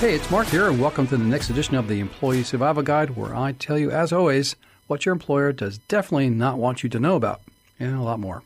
Hey, it's Mark here, and welcome to the next edition of the Employee Survival Guide, where I tell you, as always, what your employer does definitely not want you to know about, and a lot more.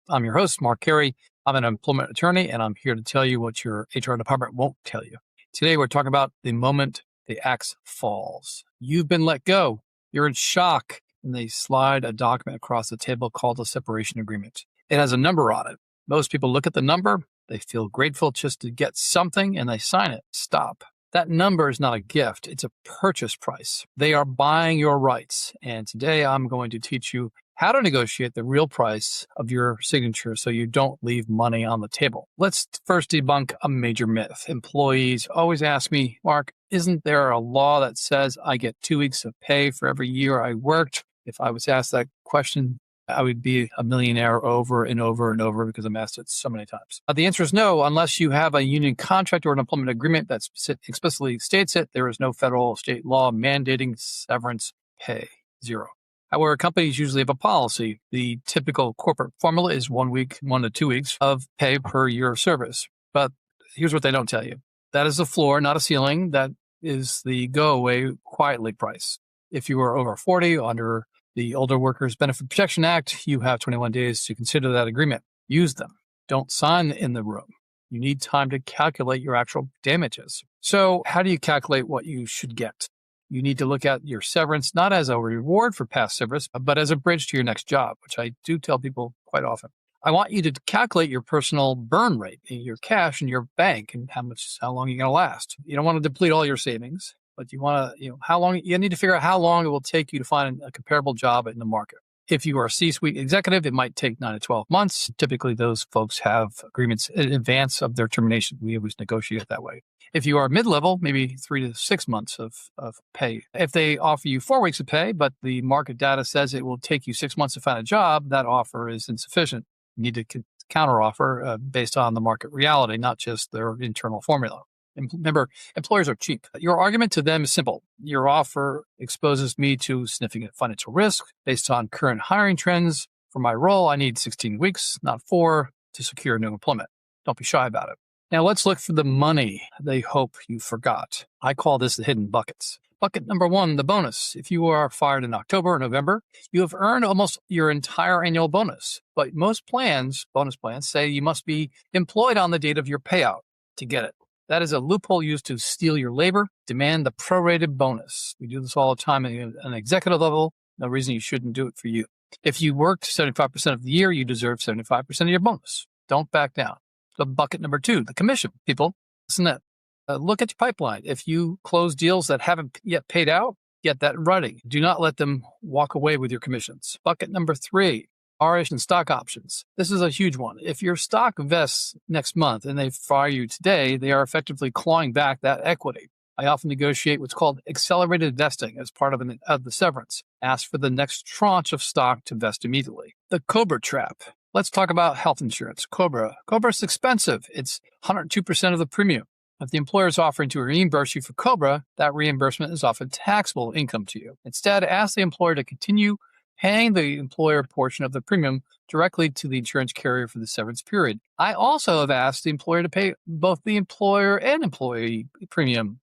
I'm your host, Mark Carey. I'm an employment attorney, and I'm here to tell you what your HR department won't tell you. Today, we're talking about the moment the axe falls. You've been let go. You're in shock, and they slide a document across the table called a separation agreement. It has a number on it. Most people look at the number. They feel grateful just to get something, and they sign it. Stop. That number is not a gift. It's a purchase price. They are buying your rights. And today I'm going to teach you how to negotiate the real price of your signature so you don't leave money on the table. Let's first debunk a major myth. Employees always ask me, Mark, isn't there a law that says I get 2 weeks of pay for every year I worked? If I was asked that question, I would be a millionaire over and over and over because I'm asked it so many times. The answer is no. Unless you have a union contract or an employment agreement that explicitly states it, there is no federal or state law mandating severance pay. Zero. However, companies usually have a policy. The typical corporate formula is 1 week, 1 to 2 weeks of pay per year of service. But here's what they don't tell you. That is the floor, not a ceiling. That is the go away quietly price. If you are over 40, under the Older Workers Benefit Protection Act, you have 21 days to consider that agreement. Use them. Don't sign in the room. You need time to calculate your actual damages. So how do you calculate what you should get? You need to look at your severance not as a reward for past service, but as a bridge to your next job, which I do tell people quite often. I want you to calculate your personal burn rate, your cash in your bank, and how long you're going to last. You don't want to deplete all your savings. But you want to, you need to figure out how long it will take you to find a comparable job in the market. If you are a C-suite executive, it might take 9 to 12 months. Typically, those folks have agreements in advance of their termination. We always negotiate it that way. If you are mid-level, maybe 3 to 6 months of pay. If they offer you 4 weeks of pay, but the market data says it will take you 6 months to find a job, that offer is insufficient. You need to counteroffer based on the market reality, not just their internal formula. Remember, employers are cheap. Your argument to them is simple. Your offer exposes me to significant financial risk based on current hiring trends. For my role, I need 16 weeks, not 4, to secure new employment. Don't be shy about it. Now, let's look for the money they hope you forgot. I call this the hidden buckets. Bucket number 1, the bonus. If you are fired in October or November, you have earned almost your entire annual bonus. But most bonus plans, say you must be employed on the date of your payout to get it. That is a loophole used to steal your labor, demand the prorated bonus. We do this all the time at an executive level. No reason you shouldn't do it for you. If you worked 75% of the year, you deserve 75% of your bonus. Don't back down. So bucket number 2, the commission. People, listen to that. Look at your pipeline. If you close deals that haven't yet paid out, get that running. Do not let them walk away with your commissions. Bucket number 3. And stock options. This is a huge one. If your stock vests next month and they fire you today, they are effectively clawing back that equity. I often negotiate what's called accelerated vesting as part of the severance. Ask for the next tranche of stock to vest immediately. The COBRA trap. Let's talk about health insurance. COBRA is expensive. It's 102% of the premium. If the employer is offering to reimburse you for COBRA, that reimbursement is often taxable income to you. Instead, ask the employer to continue paying the employer portion of the premium directly to the insurance carrier for the severance period. I also have asked the employer to pay both the employer and employee premium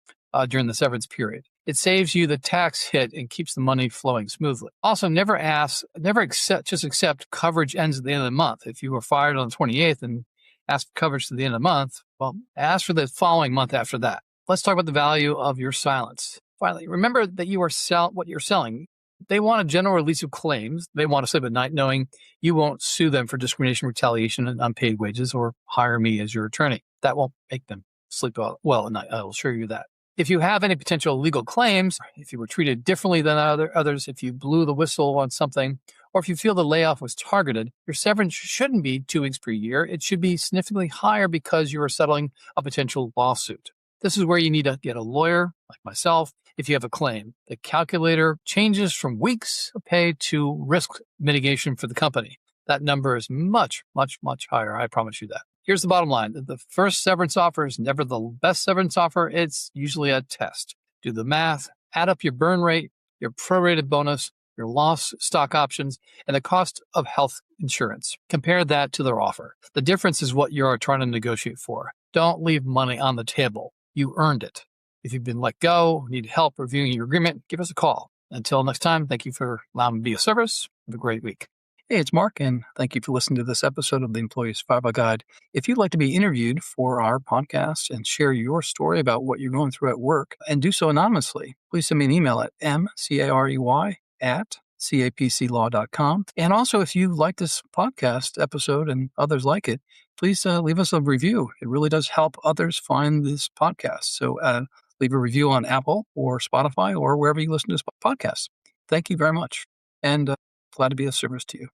during the severance period. It saves you the tax hit and keeps the money flowing smoothly. Also, never accept coverage ends at the end of the month. If you were fired on the 28th and asked for coverage to the end of the month, well, ask for the following month after that. Let's talk about the value of your silence. Finally, remember that you are what you're selling. They want a general release of claims. They want to sleep at night knowing you won't sue them for discrimination, retaliation, and unpaid wages or hire me as your attorney. That won't make them sleep well at night. I will assure you that. If you have any potential legal claims, if you were treated differently than others, if you blew the whistle on something, or if you feel the layoff was targeted, your severance shouldn't be 2 weeks per year. It should be significantly higher because you are settling a potential lawsuit. This is where you need to get a lawyer like myself if you have a claim. The calculator changes from weeks of pay to risk mitigation for the company. That number is much, much, much higher. I promise you that. Here's the bottom line. The first severance offer is never the best severance offer. It's usually a test. Do the math, add up your burn rate, your prorated bonus, your lost stock options, and the cost of health insurance. Compare that to their offer. The difference is what you're trying to negotiate for. Don't leave money on the table. You earned it. If you've been let go, need help reviewing your agreement, give us a call. Until next time, thank you for allowing me to be of service. Have a great week. Hey, it's Mark, and thank you for listening to this episode of the Employee Survival Guide. If you'd like to be interviewed for our podcast and share your story about what you're going through at work and do so anonymously, please send me an email at mcarey@capclaw.com. And also, if you like this podcast episode and others like it, please leave us a review. It really does help others find this podcast. So leave a review on Apple or Spotify or wherever you listen to this podcast. Thank you very much. And glad to be of service to you.